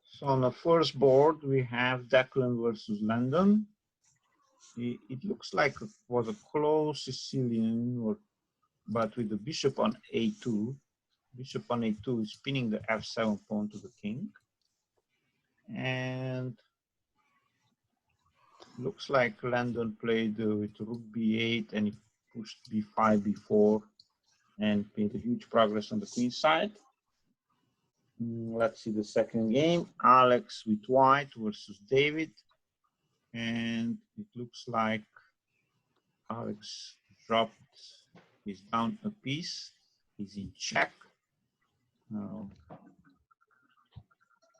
So on the first board, we have Declan versus Landon. It looks like it was a close Sicilian, but with the bishop on a2. Bishop on a2 is pinning the f7 pawn to the king. And looks like Landon played with rook b8 and he pushed b5, b4 and made a huge progress on the queen side. Let's see the second game. Alex with white versus David. And it looks like Alex dropped, he's down a piece. He's in check. Now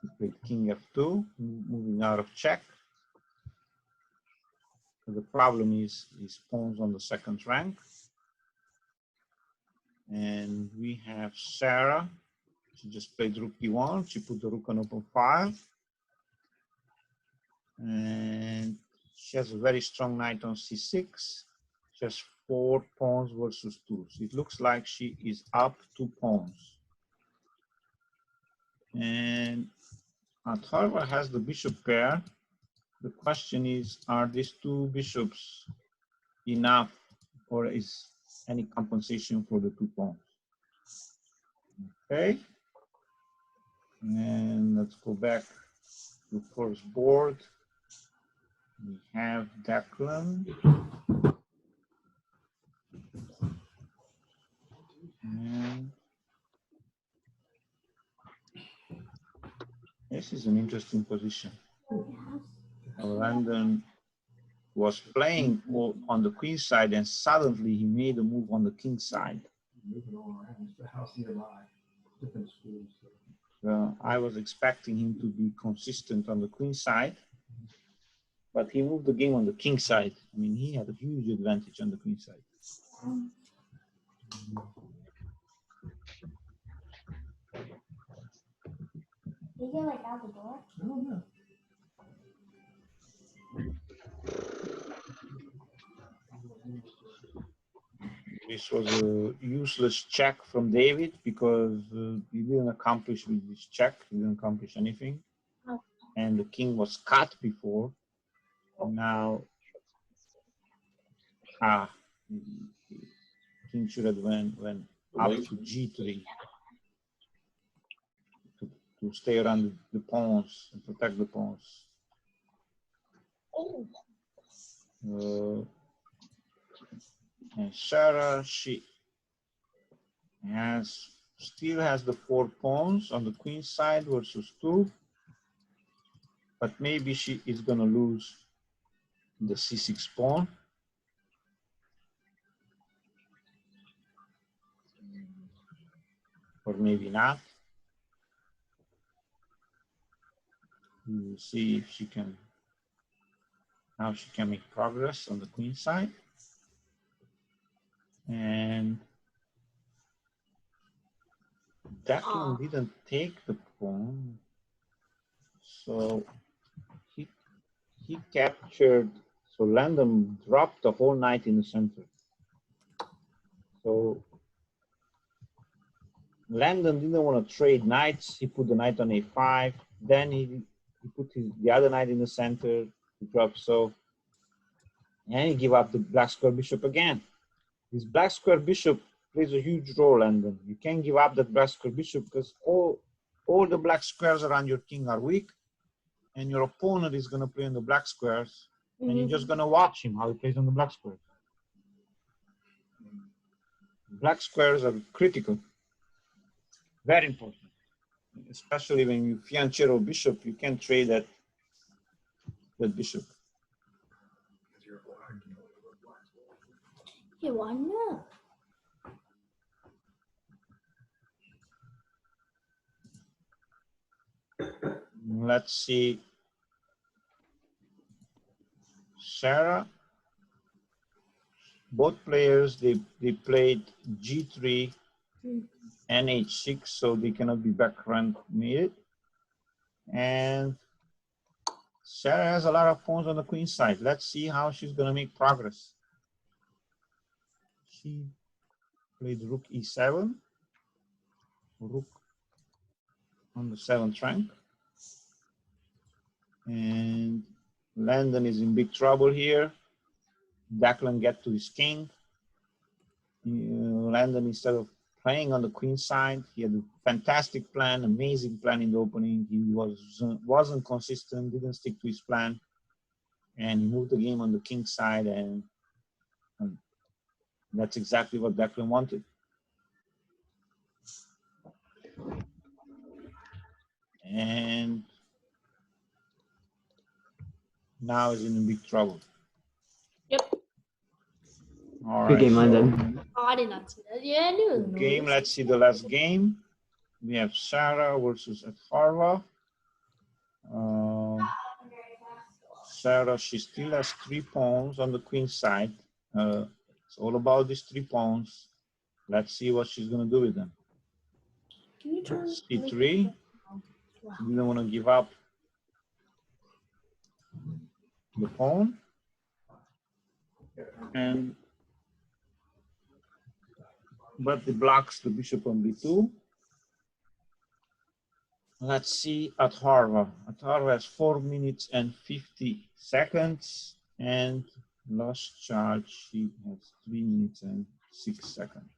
he played king f2, moving out of check. The problem is his pawns on the second rank. And we have Sarah. She just played rook e1. She put the rook on open file. And she has a very strong knight on c6. She has 4 pawns versus 2. So it looks like she is up 2 pawns. And however has the bishop pair. The question is, are these 2 bishops enough, or is any compensation for the 2 pawns? Okay. And let's go back to the first board. We have Declan. And this is an interesting position. Landon was playing on the queen side and suddenly he made a move on the king side. I was expecting him to be consistent on the queen side, but he moved the game on the king side. I mean, he had a huge advantage on the queen side. Did you get like out the door? I don't know. This was a useless check from David because he didn't accomplish with this check. He didn't accomplish anything. Oh. And the king was cut before. Now, king should have went up to g3 to stay around the pawns and protect the pawns. And Sarah, she still has the 4 pawns on the queen side versus 2, but maybe she is going to lose the c6 pawn. Or maybe not. We will see if she can, how she can make progress on the queen side. And Declan didn't take the pawn, so he captured. So Landon dropped the whole knight in the center. So Landon didn't want to trade knights. He put the knight on a5. Then he put the other knight in the center. He dropped so, and he gave up the black square bishop again. This black square bishop plays a huge role, Landon. You can't give up that black square bishop because all the black squares around your king are weak, and your opponent is going to play on the black squares, and you're just going to watch him how he plays on the black squares. Black squares are critical, very important, especially when you fianchetto bishop. You can't trade that bishop. Hey, why not? Let's see. Sarah, both players, they played g3 and h6, so they cannot be backhand mated. And Sarah has a lot of pawns on the queen side. Let's see how she's going to make progress. She played rook e7. rook on the 7th rank. And Landon is in big trouble here. Declan get to his king. Landon, instead of playing on the queen side, he had a fantastic plan, amazing plan in the opening. He wasn't consistent, didn't stick to his plan, and he moved the game on the king side, and that's exactly what Declan wanted. And now he's in big trouble. Yep. All Good right, game, so Landon. Oh, I did not see that. Yeah, I knew it was good game. noise. Let's see the last game. We have Sarah versus Atharva. Sarah, she still has 3 pawns on the queen side. It's all about these 3 pawns. Let's see what she's going to do with them. Can you turn C3. Wow. She didn't want to give up the pawn. But it blocks the bishop on b2. Let's see Atharva. Atharva has 4 minutes and 50 seconds, and lost charge, she has 3 minutes and 6 seconds.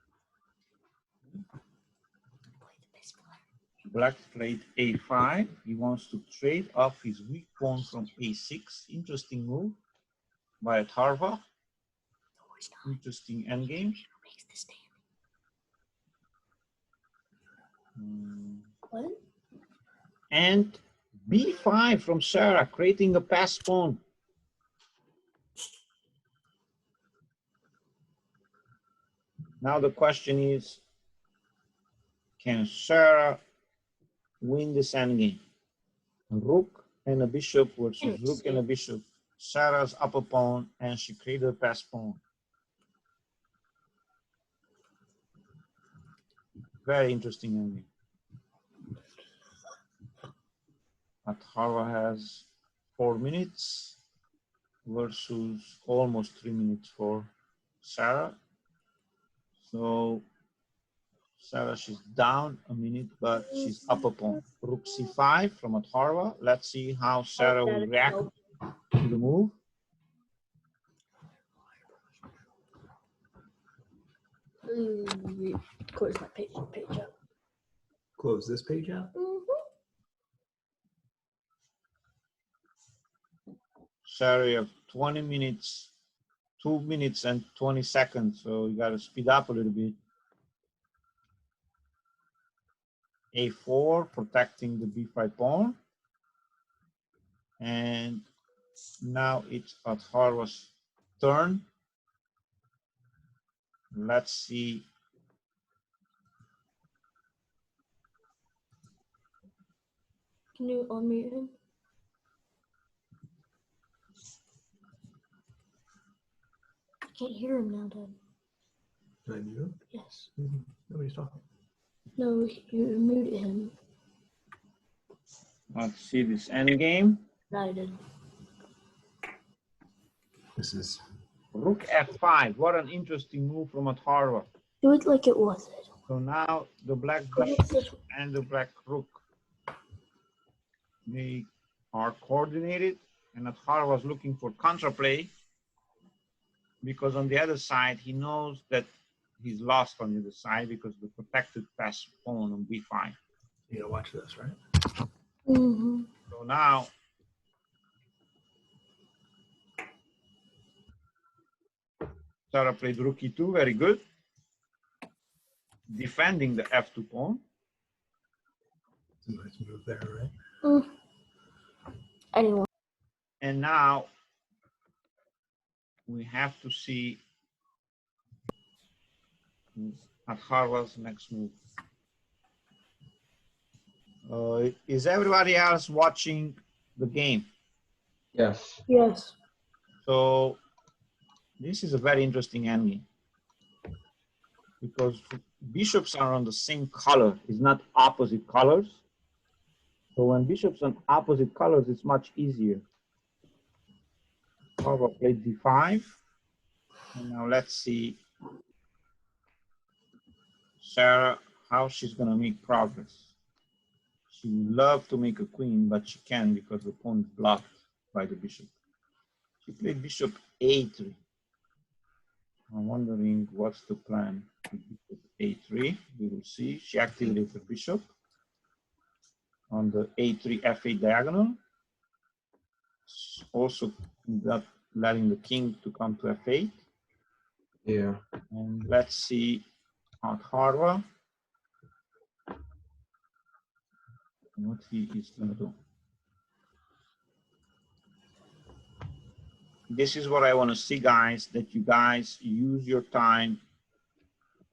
Black played a5. He wants to trade off his weak pawn from a6. Interesting move by Atharva. Interesting endgame. What? And b5 from Sarah, creating a pass pawn. Now the question is, can Sarah win this endgame? A rook and a bishop versus rook and a bishop. Sarah's upper pawn, and she created a pass pawn. Very interesting endgame. Atharva has 4 minutes versus almost 3 minutes for Sarah. So Sarah, she's down a minute, but she's up a pawn. Rook c5 from Atharva. Let's see how Sarah will react to the move. Close my page up. Close this page out. Sarah, you have 20 minutes, 2 minutes and 20 seconds, so you got to speed up a little bit. A4, protecting the b5 pawn. And now it's Atharva's turn. Let's see. Can you unmute him? I can't hear him now, Dad. Did I mute him? Yes. Nobody's talking. No, you muted him. Let's see this endgame. No, I did. This is Rook f5. What an interesting move from Atharva. Do it like it was. So now the black bishop and the black rook, they are coordinated, and Atharva was looking for counterplay because on the other side he knows that he's lost on the other side because the protected pass pawn on b5. you gotta watch this, right? So now Sarah played rook e2, very good, defending the f2 pawn. Nice move there, right? Anyone? And now we have to see Atharva's next move. Is everybody else watching the game? Yes. Yes. So this is a very interesting endgame because bishops are on the same color. It's not opposite colors. So when bishops on opposite colors, it's much easier. Atharva played d5. And now let's see Sarah how she's gonna make progress. She would love to make a queen, but she can't because the pawn is blocked by the bishop. She played bishop a3. I'm wondering what's the plan with bishop a3. We will see. She activated the bishop on the a3 f8 diagonal. Also not letting the king to come to f8. Yeah. And let's see at Harva what he is gonna do. This is what I want to see, guys, that you guys use your time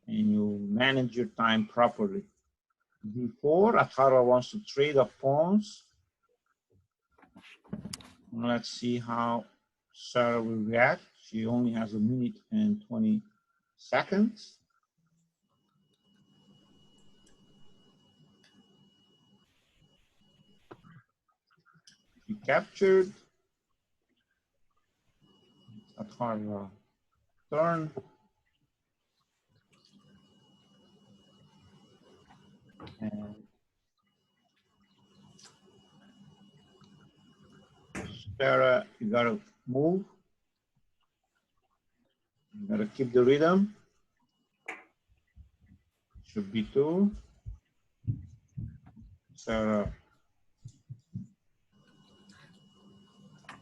and you manage your time properly. Before, Atara wants to trade off pawns. Let's see how Sarah will react. She only has 1 minute and 20 seconds. She captured. Atara turn. And Sarah, you gotta move. You gotta keep the rhythm. Should be 2. Sarah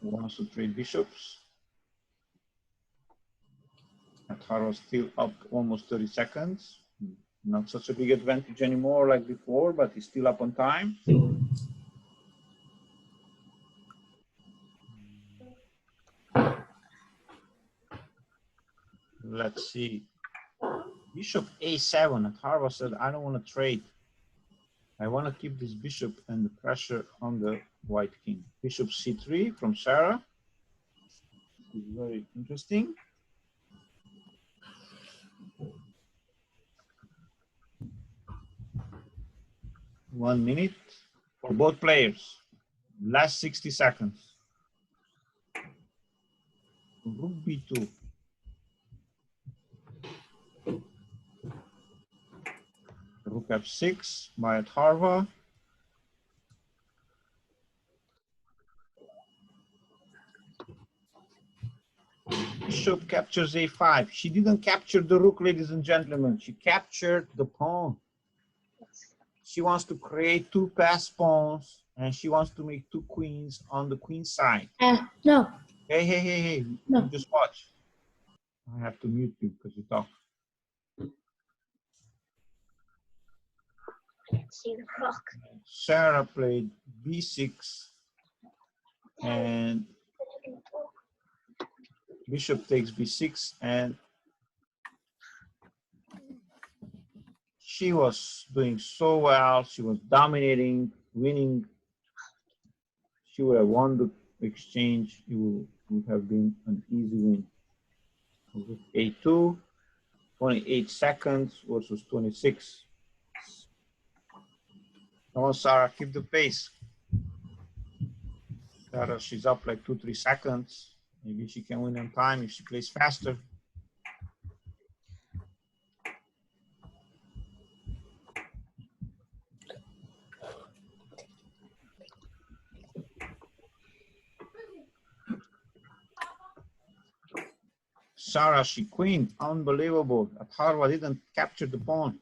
wants to trade bishops. Atara still up almost 30 seconds. Not such a big advantage anymore like before, but he's still up on time. Let's see. Bishop a7. Atara said, I don't want to trade. I want to keep this bishop and the pressure on the white king. Bishop c3 from Sarah. This is very interesting. One minute for both players. Last 60 seconds. Rook b2. Rook f6 by Atharva. Bishop captures a5. She didn't capture the rook, ladies and gentlemen. She captured the pawn. She wants to create 2 passed pawns, and she wants to make 2 queens on the queen side. No. Hey. No. You just watch. I have to mute you because you talk. I can't see the rook. Sarah played b6 and bishop takes b6, and she was doing so well. She was dominating, winning. She would have won the exchange. It would have been an easy win. a2, 28 seconds versus 26. Come on, Sarah, keep the pace. Sarah, she's up like 2-3 seconds. Maybe she can win on time if she plays faster. Sarah, she queen, unbelievable. Atharva didn't capture the pawn.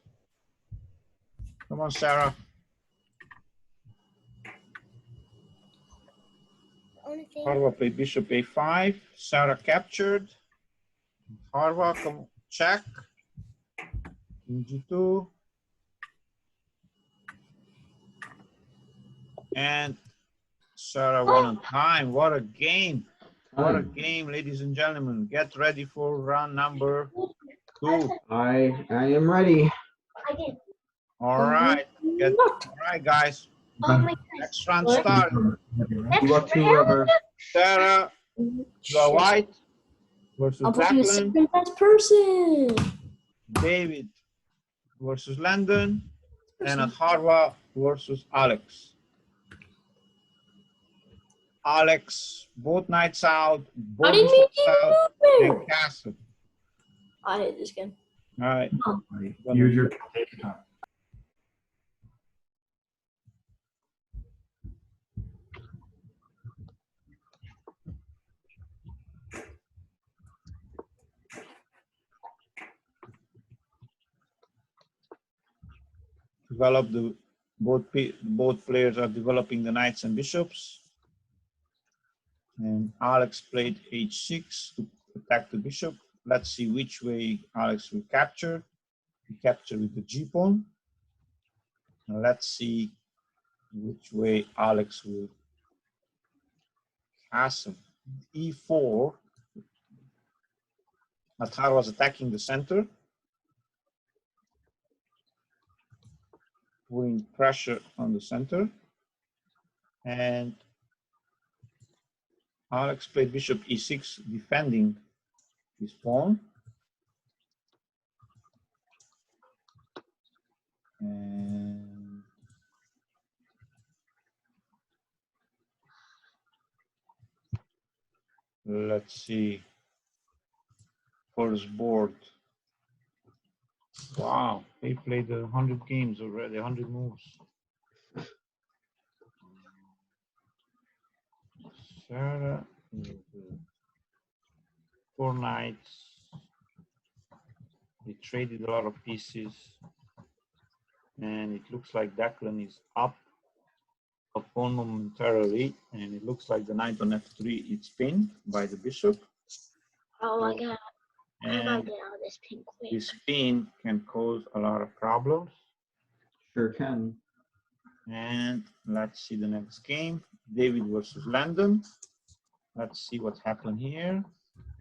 Come on, Sarah. Atharva played bishop a5. Sarah captured. Atharva, come check. King g2. And Sarah won on time. What a game. What a game, ladies and gentlemen. Get ready for round number 2. I am ready. All right. All right, guys. Next round start. You up to whoever. Sarah, you are white versus I'll put you a Jacqueline. second best person. David versus Landon. And Atharva versus Alex. Alex, both knights out, both didn't mean bishops out, to and castle. I hate this game. All right. Use your develop the both players are developing the knights and bishops. And Alex played h6 to attack the bishop. Let's see which way Alex will capture. He captured with the g pawn. Now let's see which way Alex will castle. e4. Matar was attacking the center, putting pressure on the center. And Alex played bishop e6, defending his pawn. And let's see, first board. Wow, they played 100 games already, 100 moves. Sarah, 4 knights. They traded a lot of pieces. And it looks like Declan is up a pawn momentarily. And it looks like the knight on f3 is pinned by the bishop. Oh my god. I gotta And get out of this pink quick. this pin can cause a lot of problems. Sure can. And let's see the next game. David versus Landon. Let's see what happened here.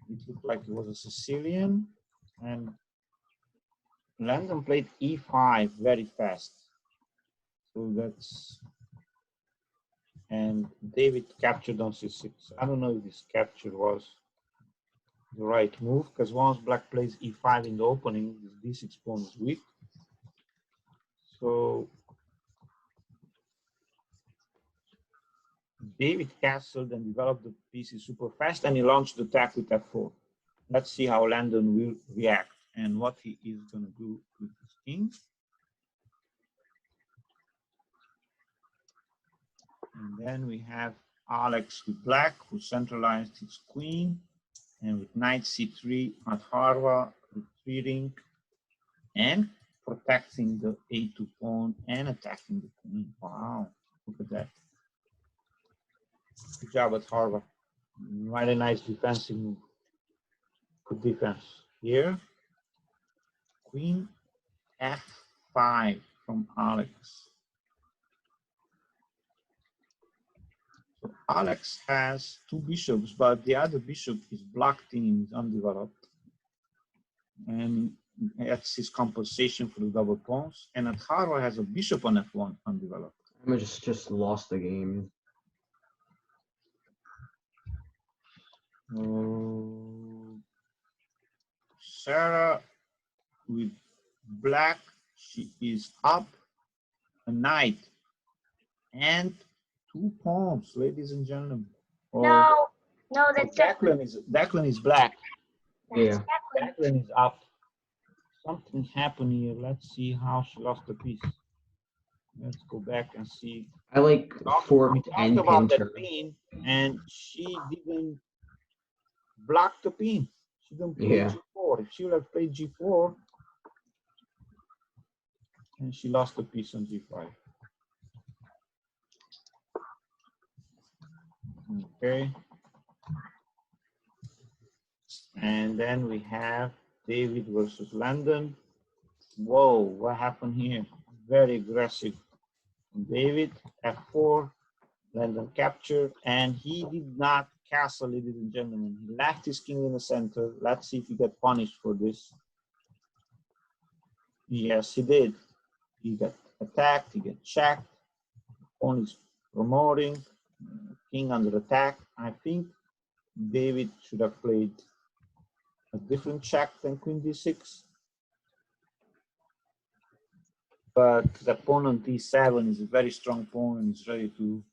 It looked like it was a Sicilian. And Landon played e5 very fast. So that's... And David captured on c6. I don't know if this capture was the right move, because once black plays e5 in the opening, this d6 pawn is weak. So David castled and developed the pieces super fast, and he launched the attack with f4. Let's see how Landon will react and what he is going to do with his king. And then we have Alex with black, who centralized his queen, and with knight c3, Madharva retreating and protecting the a2 pawn and attacking the queen. Wow, look at that. Good job at Harvard. Really nice defensive move. Good defense. Here, queen f5 from Alex. So Alex has 2 bishops, but the other bishop is blocked in, is undeveloped. And that's his compensation for the double pawns. And at Harvard has a bishop on f1 undeveloped. I just lost the game. Sarah with black, she is up a knight and 2 pawns, ladies and gentlemen. No, that's Declan is black. Yeah. Declan is up. Something happened here. Let's see how she lost the piece. Let's go back and see. I like forked and talked about pinned that her. pin, and she didn't block the pin. She didn't play Yeah. g4. If she would have played g4, and she lost the piece on g5. Okay. And then we have David versus Landon. Whoa, what happened here? Very aggressive. David, f4, Landon captured, and he did not castle, ladies and gentlemen. He left his king in the center. Let's see if he got punished for this. Yes, he did. He got attacked, he got checked. Pawn is promoting, king under attack. I think David should have played a different check than queen d6. But the pawn on d7 is a very strong pawn and is ready to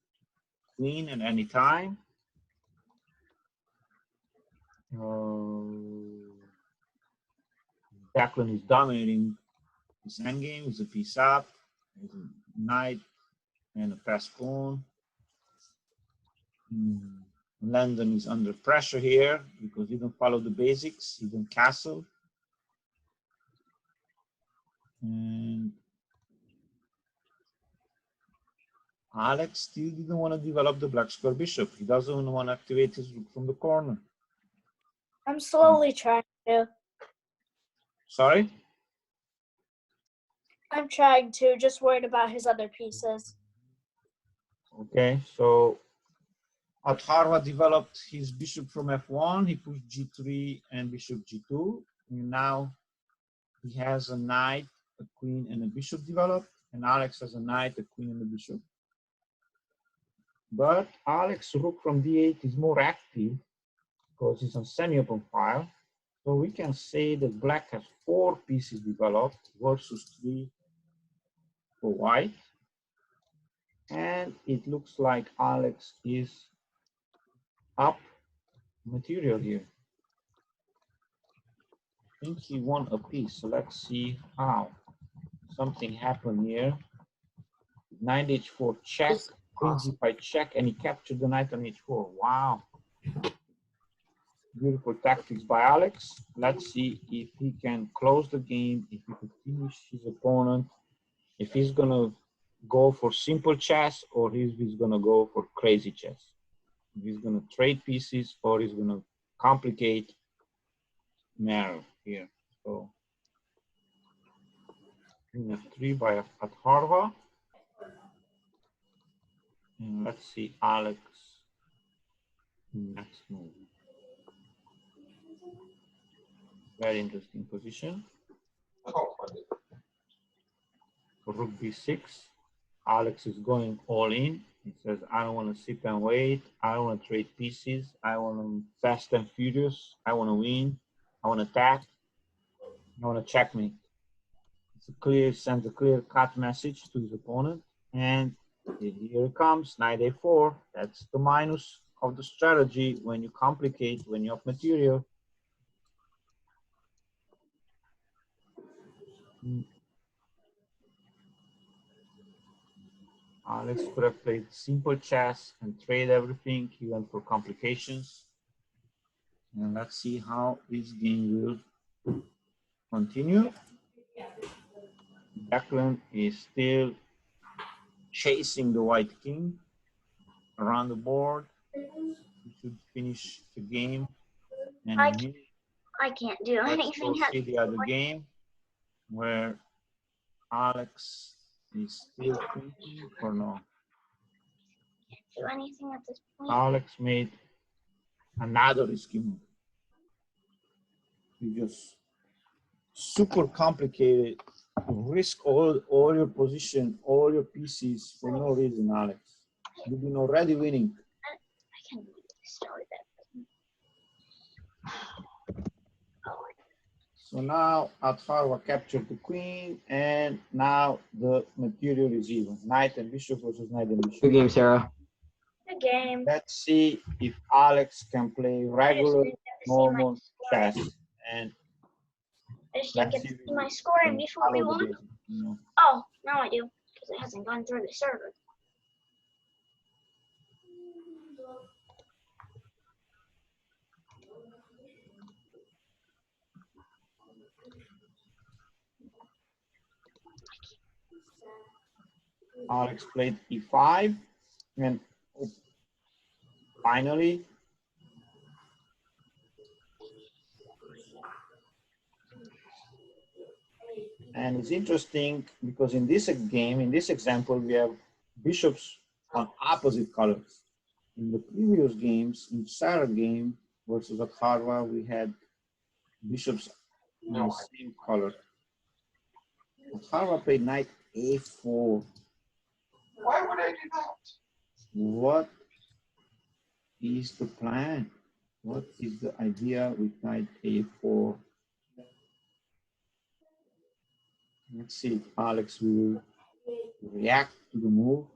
queen at any time. Declan is dominating this endgame with a piece up, with a knight and a passed pawn. Landon is under pressure here because he didn't follow the basics. He didn't castle. And Alex still didn't want to develop the black square bishop. He doesn't want to activate his rook from the corner. I'm slowly trying to. Sorry? I'm trying to, just worried about his other pieces. Okay, so Atharva developed his bishop from f1. He pushed g3 and bishop g2. And now he has a knight, a queen, and a bishop developed. And Alex has a knight, a queen, and a bishop. But Alex's rook from d8 is more active because it's on semi-open file. So we can say that black has 4 pieces developed versus 3 for white. And it looks like Alex is up material here. I think he won a piece. So let's see how. Something happened here. Knight h4 check, queen g5 check, and he captured the knight on h4. Wow. Beautiful tactics by Alex. Let's see if he can close the game, if he can finish his opponent, if he's gonna go for simple chess or if he's gonna go for crazy chess. If he's gonna trade pieces or he's gonna complicate matter here. So queen f3 by Atharva. And let's see Alex next move. Very interesting position. Rook b6. Alex is going all in. He says, I don't want to sit and wait. I don't want to trade pieces. I want to fast and furious. I want to win. I want to attack. I want to checkmate. It's a clear, sends a clear cut message to his opponent. And here it comes, knight a4. That's the minus of the strategy when you complicate, when you have material. Alex could have played simple chess and trade everything. He went for complications. And let's see how this game will continue. Declan is still chasing the white king around the board. He should finish the game. And I can't do let's anything. go see the other game where Alex is still thinking or no. Do anything at this point. Alex made another risky move. He just super complicated. Risk all your position, all your pieces for no reason, Alex. You've been already winning. I can't start that. So now Atharva captured the queen, and now the material is even. Knight and bishop versus knight and bishop. Good game, Sarah. Good game. Let's see if Alex can play regular, normal chess. And I just didn't get to see my scoring before we won. No. Oh, now I do, because it hasn't gone through the server. Alex played e5, and finally, and it's interesting because in this game, in this example, we have bishops on opposite colors. In the previous games, in Sarah game versus Atharva, we had bishops on the same color. Atharva played knight a4. Why would I do that? What is the plan? What is the idea with knight a4? Let's see if Alex will react to the move.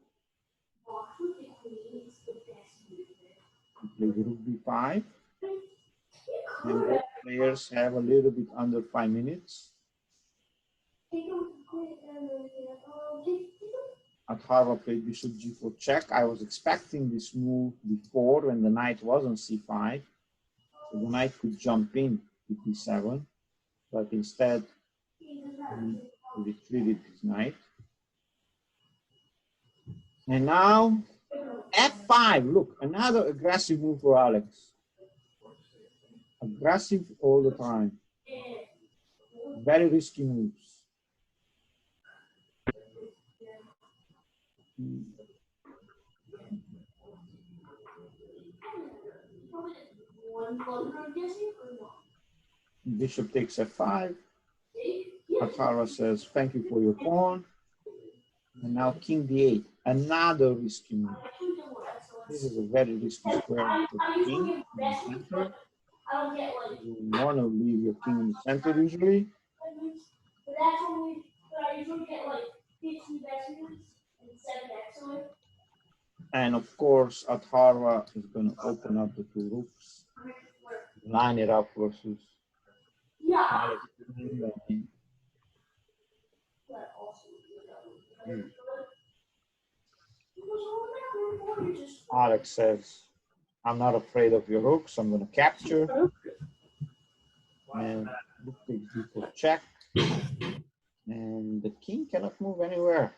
He plays rook b5. And both players have a little bit under 5 minutes. Atharva played bishop g4 check. I was expecting this move before when the knight was on c5. So the knight could jump in to d7. But instead, he retreated his knight. And now F5. Look, another aggressive move for Alex. Aggressive all the time. Very risky moves. Bishop takes F5. Atara says, thank you for your pawn. And now King D8. Another risky move. This is a very risky square for the king in the center. You want to leave your king in the center usually. And of course, Atharva is going to open up the two rooks, line it up versus Alex. Alex says, I'm not afraid of your rooks. I'm going to capture. And rook takes d4 check. And the king cannot move anywhere.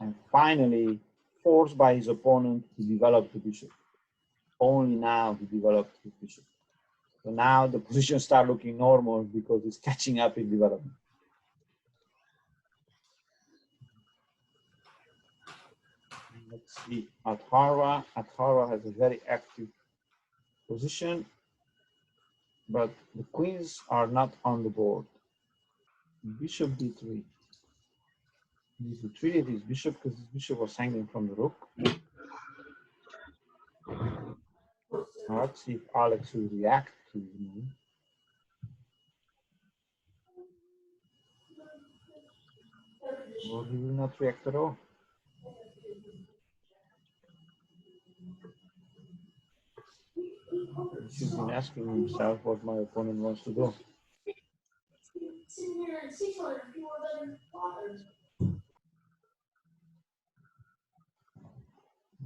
And finally, forced by his opponent, he developed the bishop. Only now he developed his bishop. So now the position start looking normal because it's catching up in development. Let's see, Atharva. Atharva has a very active position, but the queens are not on the board. Bishop b3. He needs to treat his bishop because his bishop was hanging from the rook. Now let's see if Alex will react to his move. Or he will not react at all. He's been asking himself what my opponent wants to do.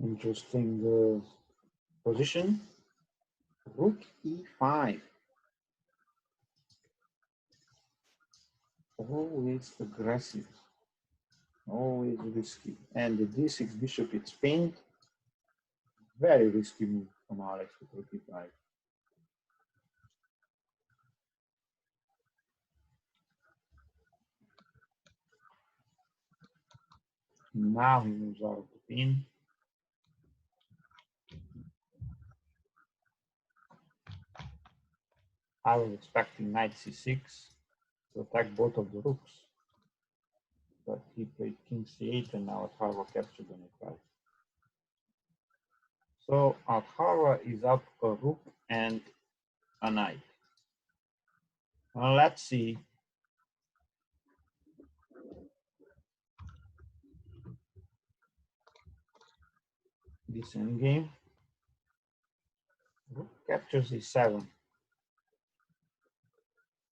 Interesting position. Rook e5. Always aggressive. Always risky. And the d6 bishop is pinned. Very risky move from Alex with rook e5. Now he moves out of the pin. I was expecting knight c6 to attack both of the rooks. But he played king c8 and now Atharva captured on e5. So Atharva is up a rook and a knight. Well, let's see. This endgame. Rook captures e7.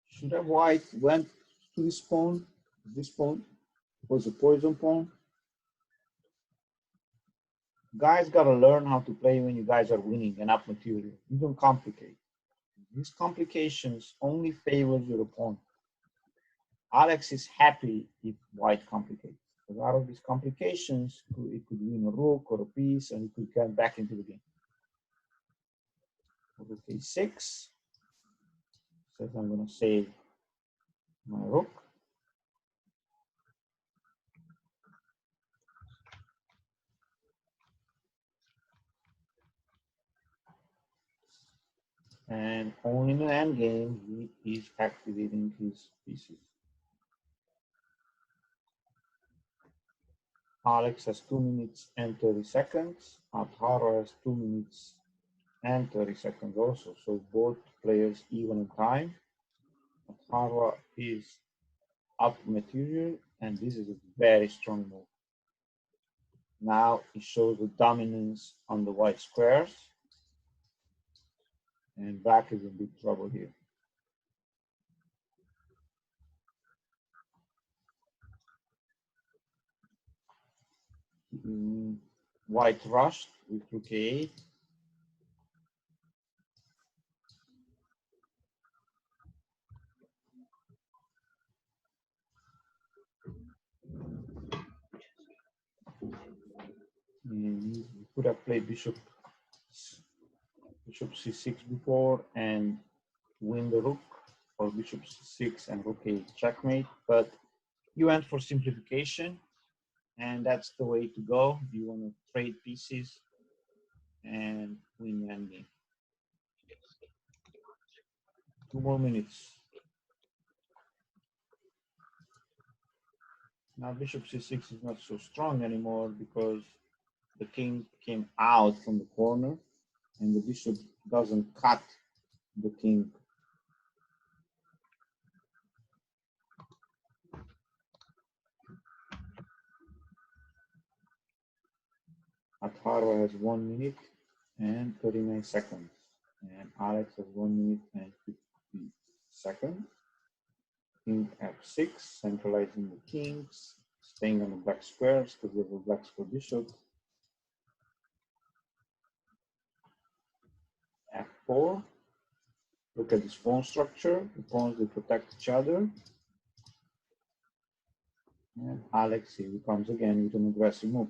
Should have white went to this pawn? This pawn was a poison pawn. Guys gotta learn how to play when you guys are winning and up material. You don't complicate. These complications only favors your opponent. Alex is happy if white complicates. Because out of these complications, it could win a rook or a piece and it could get back into the game. Rook a6. Says I'm going to save my rook. And only in the end game, he is activating his pieces. Alex has 2 minutes and 30 seconds. Atharva has 2 minutes and 30 seconds also. So both players even in time. Atharva is up material, and this is a very strong move. Now it shows the dominance on the white squares. And black is in big trouble here. White rushed with rook a8. could have played bishop c6 before and win the rook, or bishop c6 and rook a checkmate, but you went for simplification, and that's the way to go. You want to trade pieces and win the endgame. 2 more minutes. Now bishop c6 is not so strong anymore because the king came out from the corner and the bishop doesn't cut the king. Atharva has 1 minute and 39 seconds, and Alex has 1 minute and 50 seconds. King f6, centralizing the kings, staying on the black squares because we have a black square bishop. f4. Look at this pawn structure. The pawns, they protect each other. And Alex, here he comes again with an aggressive move.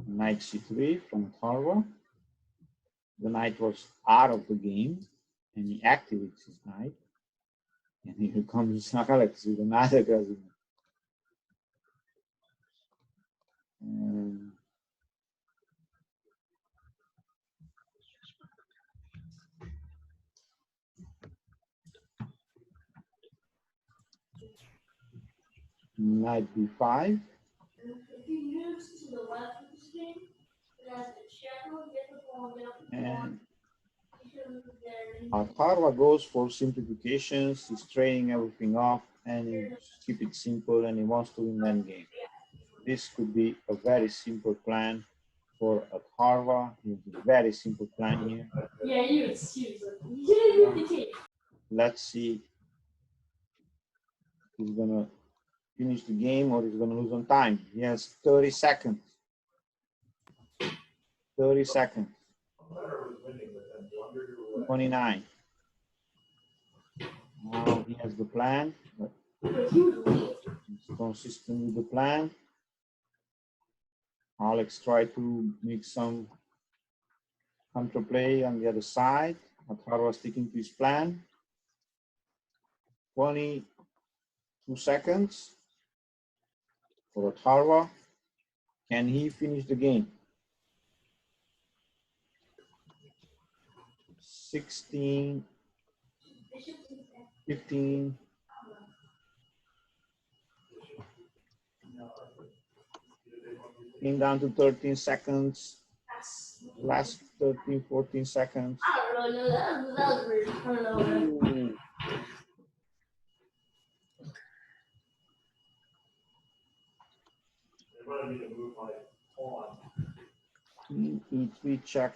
Knight c3 from Atharva. The knight was out of the game, and he activates his knight. And here comes Alex with another aggressive move. Knight b5. If you move to the left of the screen, it has the checker, get the pawn, get up the pawn. And Atharva goes for simplifications. He's trading everything off, and he keep it simple, and he wants to win endgame. This could be a very simple plan for Atharva. It's a very simple plan here. Yeah, you Let's see if he's gonna finish the game or he's gonna lose on time. He has 30 seconds. 30 seconds. 29. Now he has the plan. He's consistent with the plan. Alex tried to make some counterplay on the other side. Atharva sticking to his plan. 22 seconds for Atharva. Can he finish the game? 16, 15, came down to 13 seconds. Last 13, 14 seconds. I don't really know. That was weird. I don't know. E3 check.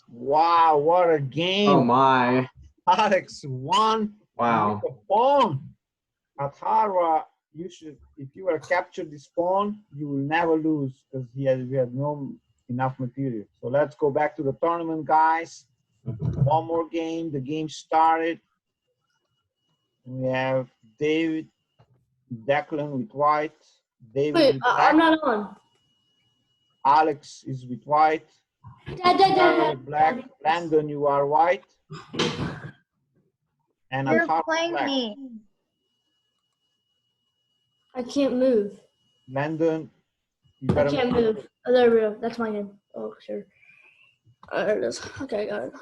Wow, what a game. Oh my. Alex won. Wow. With a pawn. Atharva, you should, if you were captured this pawn, you will never lose because we had no enough material. So let's go back to the tournament, guys. One more game. The game started. We have David, Declan with white. David Wait, with black. I'm not on. Alex is with white. Sarah with black. Landon, you are white. And You're Atharva playing black. me. I can't move. Landon, you I better can't move. Oh, there we go. That's my name. Oh, sure. There it is. Okay, I got it.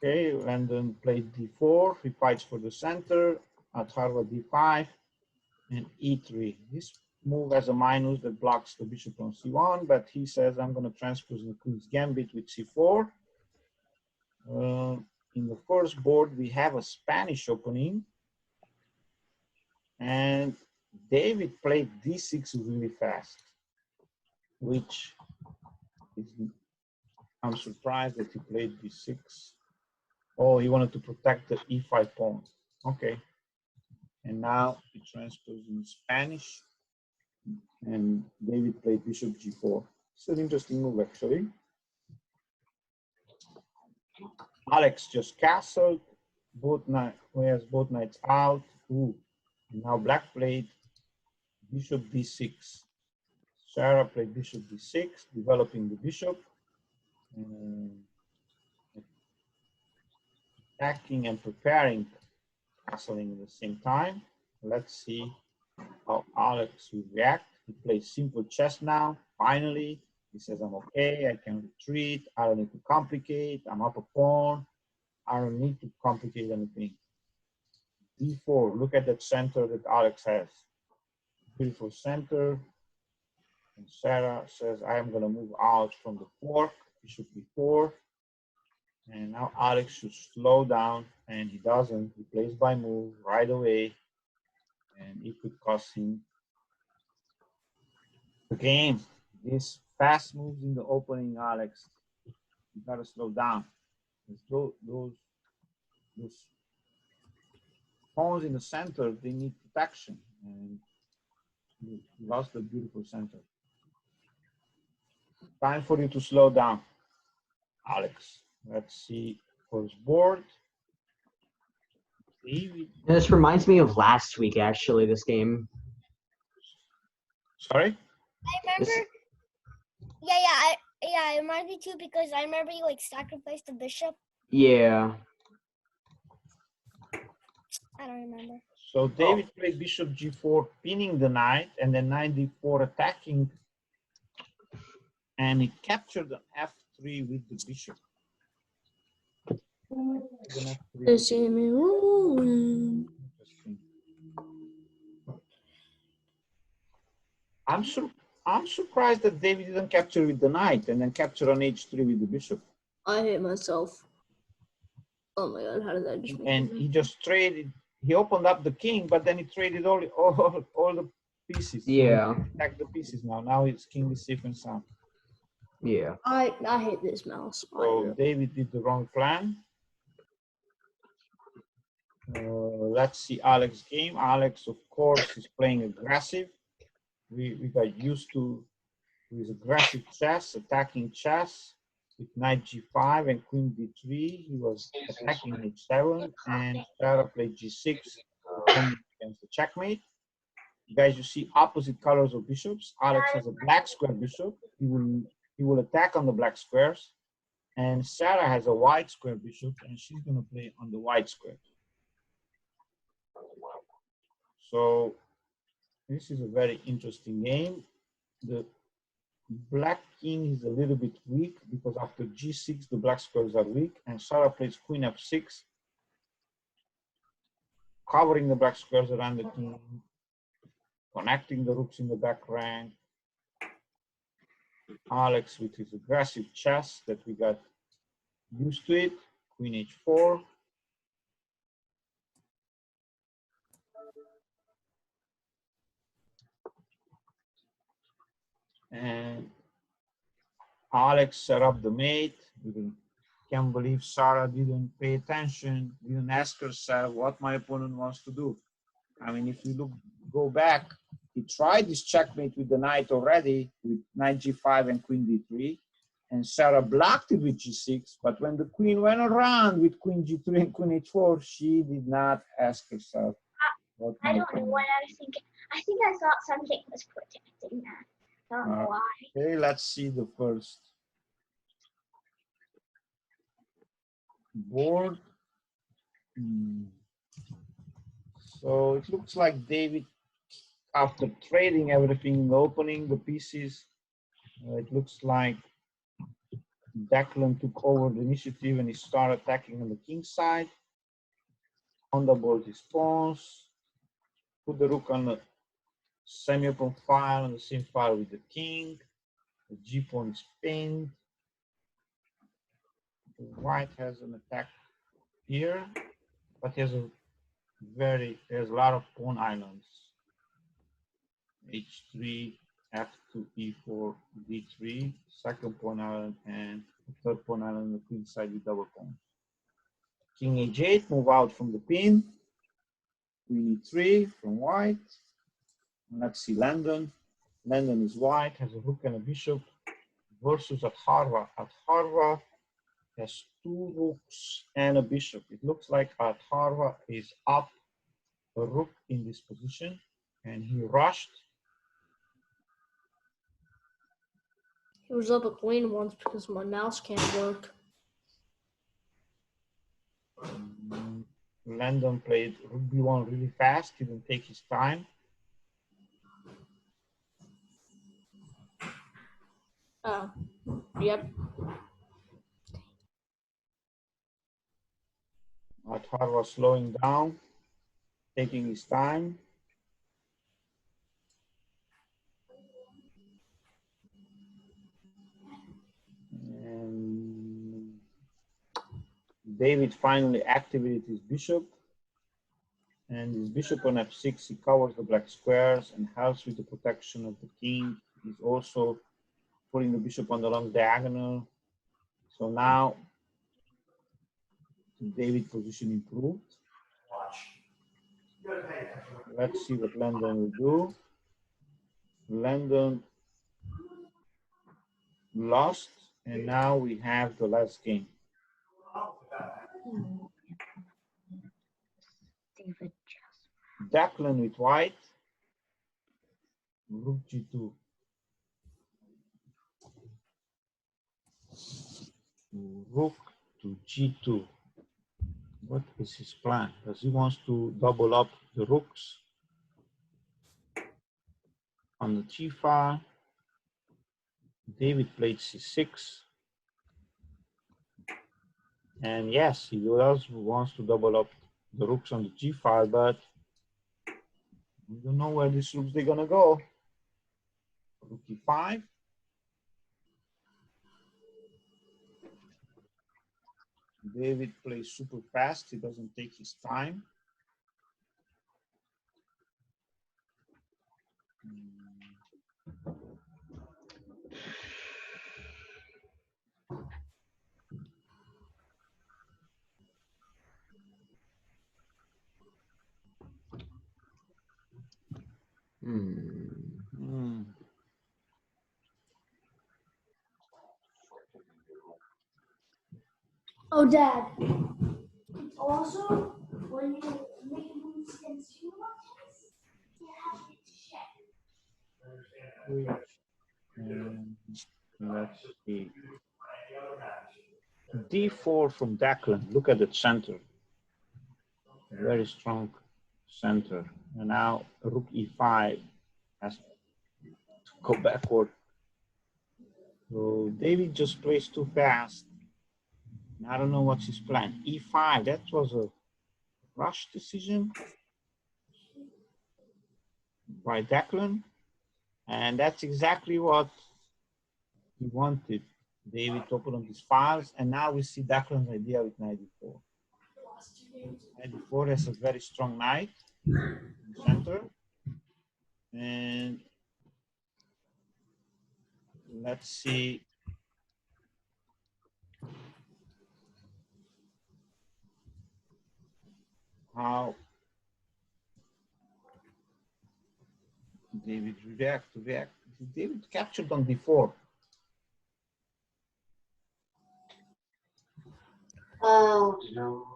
Okay, Landon played d4. He fights for the center. Atharva d5 and e3. This move has a minus that blocks the bishop on c1, but he says I'm going to transpose the queen's gambit with c4. In the first board, we have a Spanish opening. And David played d6 really fast, which is, I'm surprised that he played d6. Oh, he wanted to protect the e5 pawn. Okay. And now he transfers in Spanish, and David played bishop g4. It's an interesting move, actually. Alex just castled, whereas both knights out. Ooh, and now black played bishop d6. Sarah played bishop d6, developing the bishop, attacking and preparing castling at the same time. Let's see how Alex will react. He plays simple chess now. Finally, he says, I'm okay, I can retreat, I don't need to complicate, I'm up a pawn, I don't need to complicate anything. d4, look at that center that Alex has. Beautiful center. And Sarah says, I am gonna move out from the fork, bishop b4. And now Alex should slow down, and he doesn't. He plays by move right away, and it could cost him the game. These fast moves in the opening, Alex, you gotta slow down. Those pawns in the center, they need protection, and you lost the beautiful center. Time for you to slow down, Alex. Let's see first board. David. This reminds me of last week, actually, this game. Sorry? I remember. This- Yeah, it reminds me too because I remember you like sacrificed the bishop. Yeah. I don't remember. So David played bishop g4, pinning the knight, and then knight d4 attacking, and he captured an f3 with the bishop. They see me rolling. Interesting. I'm surprised that David didn't capture with the knight and then capture on h3 with the bishop. I hate myself. Oh my god, how did that just make And he just traded. He opened up the king, but then he traded all the pieces. Yeah. So attack the pieces now. Now it's king is safe and sound. Yeah. I hate this mouse. So David did the wrong plan. Let's see Alex's game. Alex, of course, is playing aggressive. We got used to his aggressive chess, attacking chess with knight g5 and queen d3. He was attacking h7, and Sarah played g6 against the checkmate. Guys, you see opposite colors of bishops. Alex has a black square bishop. He will attack on the black squares, and Sarah has a white square bishop, and she's going to play on the white square. So this is a very interesting game. The black king is a little bit weak because after g6 the black squares are weak, and Sarah plays queen f6, covering the black squares around the king, connecting the rooks in the back rank. Alex with his aggressive chess that we got used to it, queen h4. And Alex set up the mate. We can't believe Sarah didn't pay attention, didn't ask herself what my opponent wants to do. I mean, if you go back, he tried this checkmate with the knight already, with knight g5 and queen d3, and Sarah blocked it with g6, but when the queen went around with queen g3 and queen h4, she did not ask herself what I don't know what I was thinking. I think I thought something was protecting that. I don't know why. Okay, let's see the first board. So it looks like David, after trading everything in the opening, the pieces, it looks like Declan took over the initiative and he started attacking on the king side. On the board his pawns, put the rook on the semi-open file, on the same file with the king. The g pawn is pinned. The white has an attack here, but he has a there's a lot of pawn islands. H3, F2, E4, D3, second pawn island, and the third pawn island, the queen side with double pawns. King H8, move out from the pin. Queen E3 from white. And let's see Landon. Landon is white, has a rook and a bishop versus Atharva. Atharva has two rooks and a bishop. It looks like Atharva is up a rook in this position, and he rushed. He was up a queen once because my mouse can't work. Landon played rook b1 really fast, didn't take his time. Yep. Atharva was slowing down, taking his time. And David finally activated his bishop. And his bishop on f6, he covers the black squares and helps with the protection of the king. He's also putting the bishop on the long diagonal. So now David's position improved. Let's see what Landon will do. Landon lost, and now we have the last game. Declan with white, rook g2. Rook to g2. What is his plan? Does he want to double up the rooks on the g file? David played c6. And yes, he does wants to double up the rooks on the g file, but we don't know where these rooks they're gonna go. Rook e5. David plays super fast. He doesn't take his time. Oh, Dad. Also, when you make moves against humans, you have to check. Let's see. D4 from Declan. Look at the center. Very strong center. And now rook e5 has to go backward. So David just plays too fast. I don't know what's his plan. E5, that was a rush decision by Declan. And that's exactly what he wanted. David opened up his files, and now we see Declan's idea with knight d4. Knight d4 has a very strong knight in the center. And let's see how David react. David captured on d4. Oh, no.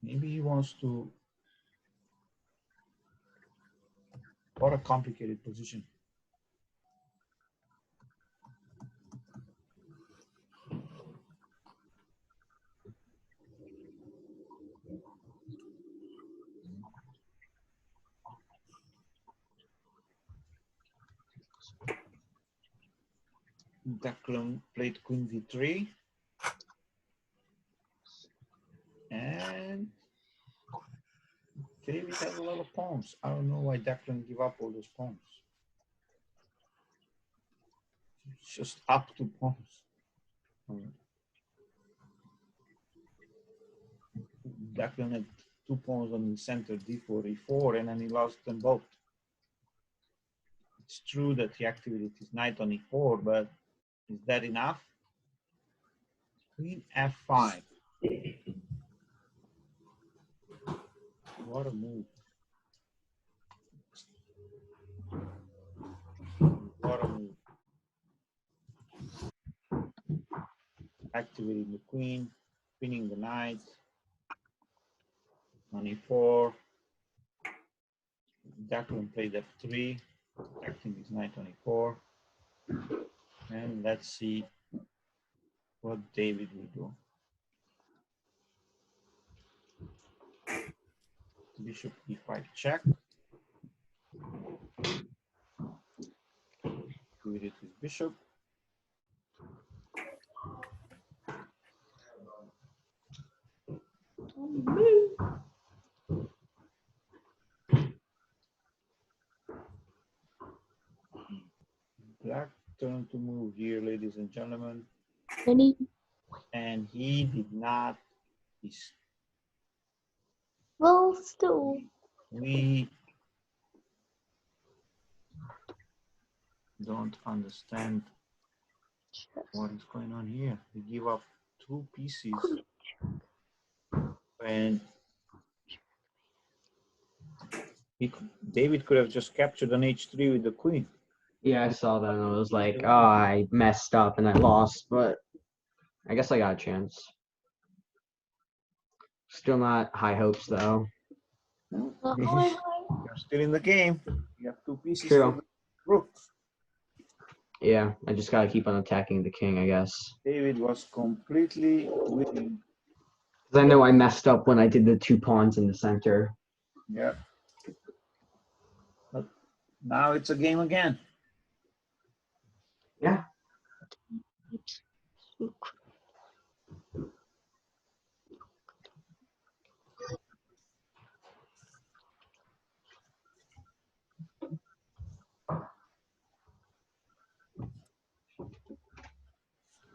Maybe he wants to, what a complicated position. Declan played queen d3. And David has a lot of pawns. I don't know why Declan give up all those pawns. It's just up to pawns. Declan had 2 pawns on the center, d4, e4, and then he lost them both. It's true that he activated his knight on e4, but is that enough? Queen f5. What a move. What a move. Activating the queen, pinning the knight on e4. Declan played f3, protecting his knight on e4. And let's see what David will do. Bishop e5 check. Activated his bishop. Black turn to move here, ladies and gentlemen. Any? And he did not. Well, still. We don't understand what is going on here. They give up 2 pieces when David could have just captured an h3 with the queen. Yeah, I saw that and I was like, oh, I messed up and I lost, but I guess I got a chance. Still not high hopes though. You're still in the game. You have 2 pieces True. for the rook. Yeah, I just gotta keep on attacking the king, I guess. David was completely winning. Because I know I messed up when I did the 2 pawns in the center. Yeah. But now it's a game again. Yeah.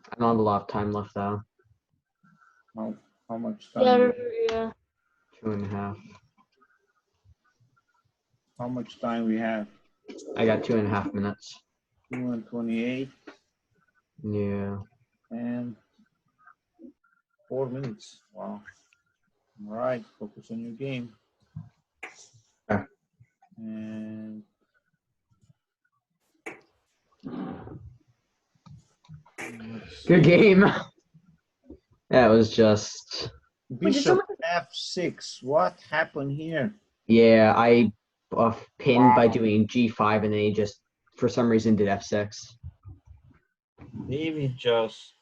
I don't have a lot of time left though. How much time? Yeah, yeah. 2.5. How much time we have? I got 2.5 minutes. 2:28 Yeah. and 4 minutes. Wow. All right, focus on your game. Okay. And Good game. That was just. Bishop f6. What happened here? Yeah, I pinned by Wow. doing g5 and then he just, for some reason, did f6. David just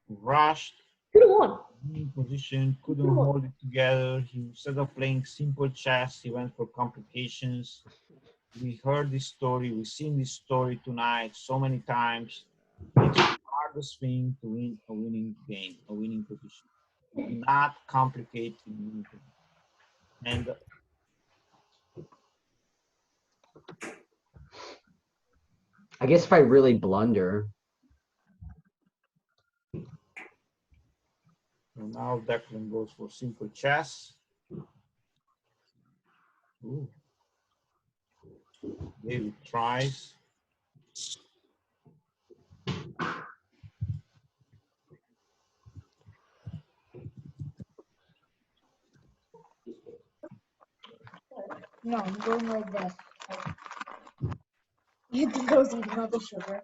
rushed Who won? in position, couldn't hold it together. He, instead of playing simple chess, he went for complications. We heard this story, we've seen this story tonight so many times. It's the hardest thing to win a winning game, a winning position. Do not complicate anything. And I guess if I really blunder. so now Declan goes for simple chess. Ooh. David tries. No, I'm going like this. You think I was eating all the sugar?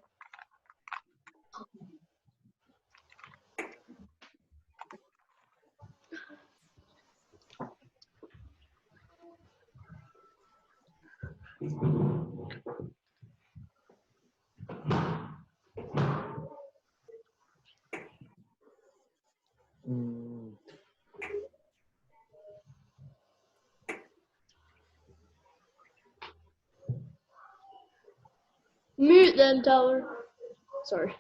Mm. Mute them, Tyler. Sorry.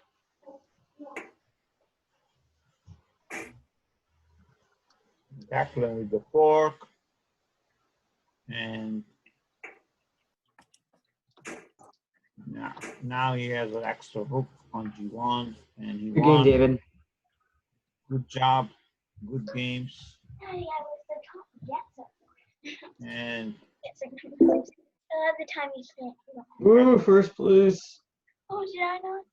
Declan with the fork. And now he has an extra rook on g1 and he Good won. game, David. Good job. Good games. Daddy, I was the top. And The time you can't. Ooh, first place. Oh, did I not?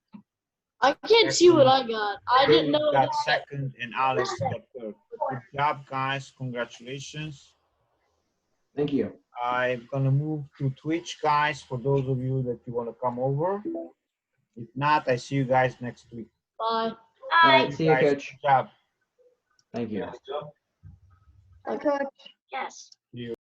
I can't see what I got. I didn't know got that. second and Alex got third. Good job, guys. Congratulations. Thank you. I'm gonna move to Twitch, guys, for those of you that you want to come over. If not, I see you guys next week. Bye. All Hi. right, see you, Guys, Coach. good job. Thank you. Yes.